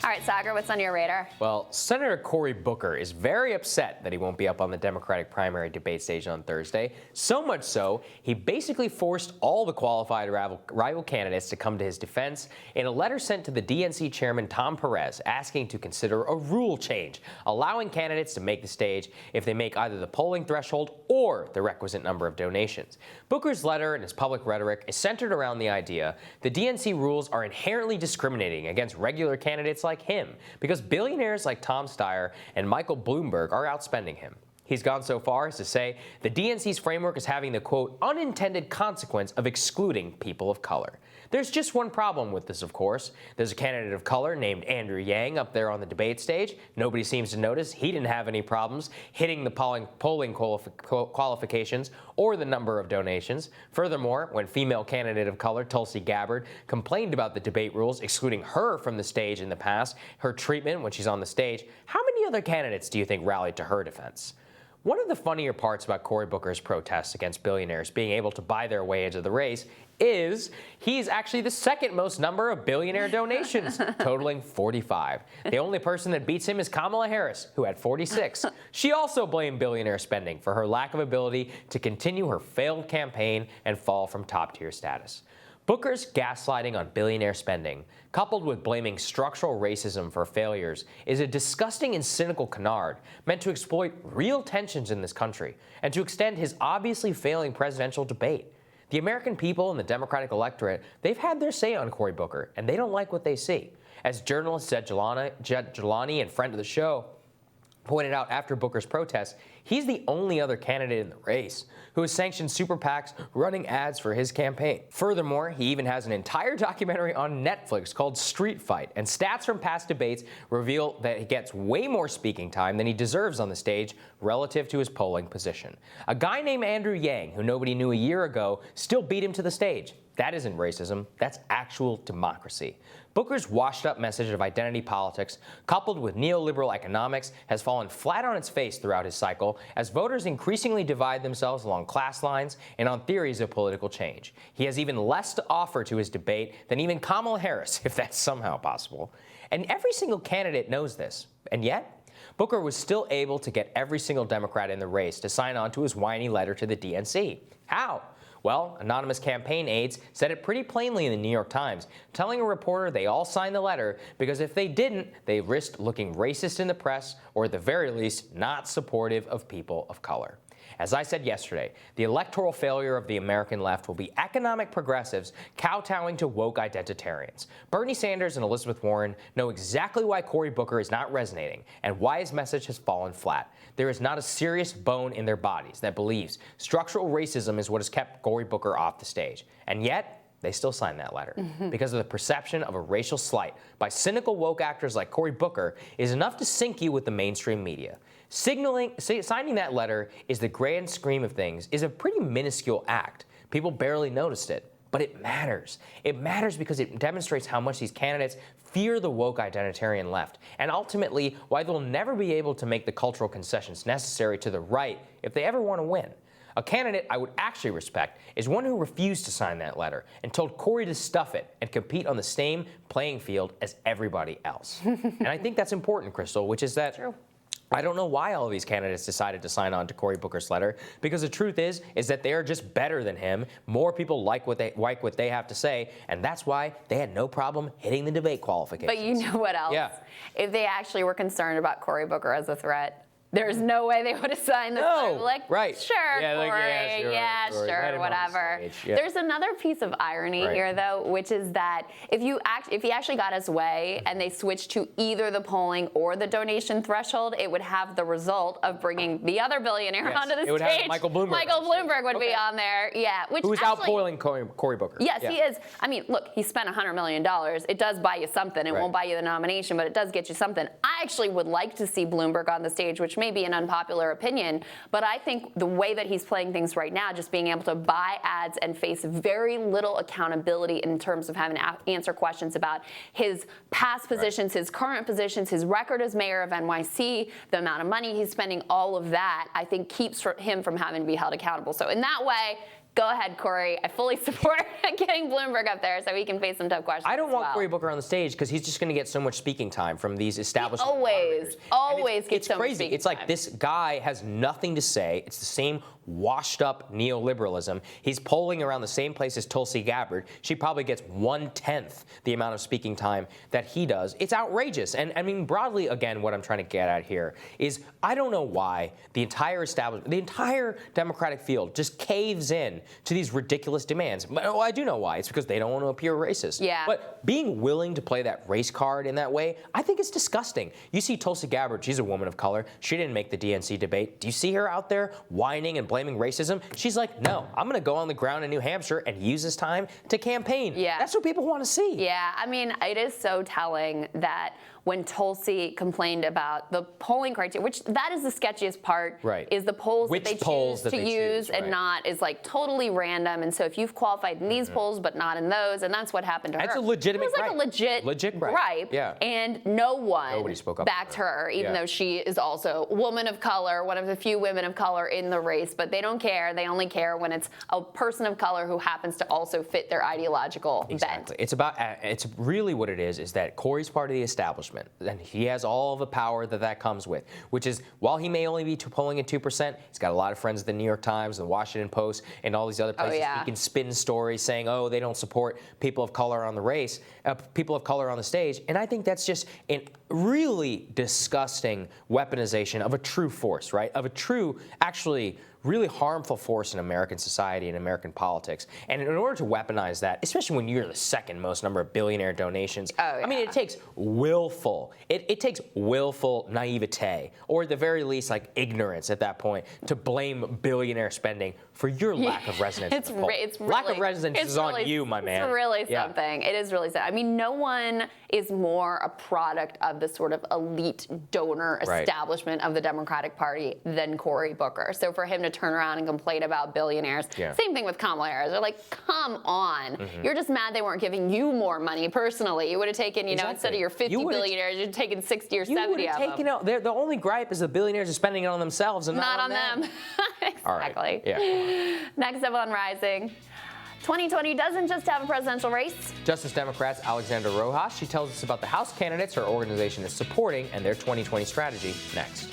All right, Saagar, what's on your radar? Well, Senator Cory Booker is very upset that he won't be up on the Democratic primary debate stage on Thursday. So much so, he basically forced all the qualified rival candidates to come to his defense in a letter sent to the DNC chairman Tom Perez asking to consider a rule change, allowing candidates to make the stage if they make either the polling threshold or the requisite number of donations. Booker's letter and his public rhetoric is centered around the idea the DNC rules are inherently discriminating against regular candidates like him because billionaires like Tom Steyer and Michael Bloomberg are outspending him. He's gone so far as to say the DNC's framework is having the, quote, unintended consequence of excluding people of color. There's just one problem with this, of course. There's a candidate of color named Andrew Yang up there on the debate stage. Nobody seems to notice he didn't have any problems hitting the polling qualifications or the number of donations. Furthermore, when female candidate of color Tulsi Gabbard complained about the debate rules excluding her from the stage in the past, her treatment when she's on the stage, how many other candidates do you think rallied to her defense? One of the funnier parts about Cory Booker's protests against billionaires being able to buy their way into the race is he's actually the second most number of billionaire donations, totaling 45. The only person that beats him is Kamala Harris, who had 46. She also blamed billionaire spending for her lack of ability to continue her failed campaign and fall from top-tier status. Booker's gaslighting on billionaire spending, coupled with blaming structural racism for failures, is a disgusting and cynical canard meant to exploit real tensions in this country and to extend his obviously failing presidential debate. The American people and the Democratic electorate, they've had their say on Cory Booker, and they don't like what they see. As journalist Jed Jelani and friend of the show pointed out after Booker's protest, he's the only other candidate in the race who has sanctioned super PACs running ads for his campaign. Furthermore, he even has an entire documentary on Netflix called Street Fight, and stats from past debates reveal that he gets way more speaking time than he deserves on the stage relative to his polling position. A guy named Andrew Yang, who nobody knew a year ago, still beat him to the stage. That isn't racism, that's actual democracy. Booker's washed-up message of identity politics, coupled with neoliberal economics, has fallen flat on its face throughout his cycle as voters increasingly divide themselves along class lines and on theories of political change. He has even less to offer to his debate than even Kamala Harris, if that's somehow possible. And every single candidate knows this. And yet, Booker was still able to get every single Democrat in the race to sign on to his whiny letter to the DNC. How? Well, anonymous campaign aides said it pretty plainly in the New York Times, telling a reporter they all signed the letter because if they didn't, they risked looking racist in the press or at the very least not supportive of people of color. As I said yesterday, the electoral failure of the American left will be economic progressives kowtowing to woke identitarians. Bernie Sanders and Elizabeth Warren know exactly why Cory Booker is not resonating and why his message has fallen flat. There is not a serious bone in their bodies that believes structural racism is what has kept Cory Booker off the stage. And yet, they still signed that letter. Because of the perception of a racial slight by cynical woke actors like Cory Booker is enough to sink you with the mainstream media. Signing that letter is the grand scheme of things is a pretty minuscule act. People barely noticed it, but it matters. It matters because it demonstrates how much these candidates fear the woke identitarian left, and ultimately why they'll never be able to make the cultural concessions necessary to the right if they ever want to win. A candidate I would actually respect is one who refused to sign that letter and told Cory to stuff it and compete on the same playing field as everybody else. And I think that's important, Crystal, which is that I don't know why all of these candidates decided to sign on to Cory Booker's letter, because the truth is that they are just better than him. More people like what they have to say, and that's why they had no problem hitting the debate qualifications. But you know what else? Yeah. If they actually were concerned about Cory Booker as a threat, there's no way they would have signed this letter. Like, right. Sure, yeah, Cory, like, sure, whatever. Yeah. There's another piece of irony here, though, which is that if he actually got his way and they switched to either the polling or the donation threshold, it would have the result of bringing the other billionaire onto the stage. It would have Michael Bloomberg. Michael Bloomberg would be on there, Who's outpolling Cory Booker. Yes, he is. I mean, look, he spent $100 million. It does buy you something. It won't buy you the nomination, but it does get you something. I actually would like to see Bloomberg on the stage, which may be an unpopular opinion, but I think the way that he's playing things right now, just being able to buy ads and face very little accountability in terms of having to answer questions about his past positions, his current positions, his record as mayor of NYC, the amount of money he's spending, all of that, I think keeps him from having to be held accountable. So in that way, Go ahead, Cory. I fully support getting Bloomberg up there so he can face some tough questions. I don't want Cory Booker on the stage because he's just going to get so much speaking time from these established moderators. Always gets so much crazy. speaking It's like time. this guy has nothing to say. It's the same washed up neoliberalism. He's polling around the same place as Tulsi Gabbard. She probably gets 1/10 the amount of speaking time that he does. It's outrageous. And I mean, broadly, again, what I'm trying to get at here is I don't know why the entire establishment, the entire Democratic field just caves in to these ridiculous demands. Well, I do know why. It's because they don't want to appear racist. Yeah. But being willing to play that race card in that way, I think it's disgusting. You see Tulsi Gabbard, she's a woman of color. She didn't make the DNC debate. Do you see her out there whining and blaming racism? She's like, no, I'm going to go on the ground in New Hampshire and use this time to campaign. Yeah. That's what people want to see. Yeah, I mean, it is so telling that when Tulsi complained about the polling criteria, which that is the sketchiest part, Right. is the polls Which that they polls choose that to they use choose, and right. not is like totally random. And so if you've qualified in these polls but not in those, and that's what happened to her. That's a legitimate It was like gripe. a Legit gripe. gripe. Yeah. And nobody spoke up backed for her. her, even Yeah. though she is also a woman of color, one of the few women of color in the race. But they don't care. They only care when it's a person of color who happens to also fit their ideological Exactly. bent. It's really what it is that Cory's part of the establishment, and he has all the power that comes with, which is while he may only be polling at 2%, he's got a lot of friends at the New York Times, the Washington Post, and all these other places. yeah. He can spin stories saying, oh, they don't support people of color on the race, people of color on the stage. And I think that's just a really disgusting weaponization of a true force, right? Of a true, actually, really harmful force in American society and American politics. And in order to weaponize that, especially when you're the second most number of billionaire donations, I mean, it takes it takes willful naivete, or at the very least, like ignorance at that point, to blame billionaire spending for your lack of resonance. in the poll. Lack of resonance is on you, my man. It's really Yeah. something. It is really something. I mean, no one is more a product of the sort of elite donor Right. establishment of the Democratic Party than Cory Booker. So for him to turn around and complain about billionaires, same thing with Kamala Harris. They're like, come on. You're just mad they weren't giving you more money personally. You would have taken, you know, instead of your 50 billionaires, you'd taken 60 or 70 of them. The only gripe is the billionaires are spending it on themselves and Not on them. All right. Exactly. Yeah. Next up on Rising, 2020 doesn't just have a presidential race. Justice Democrats Alexandra Rojas, she tells us about the House candidates her organization is supporting and their 2020 strategy next.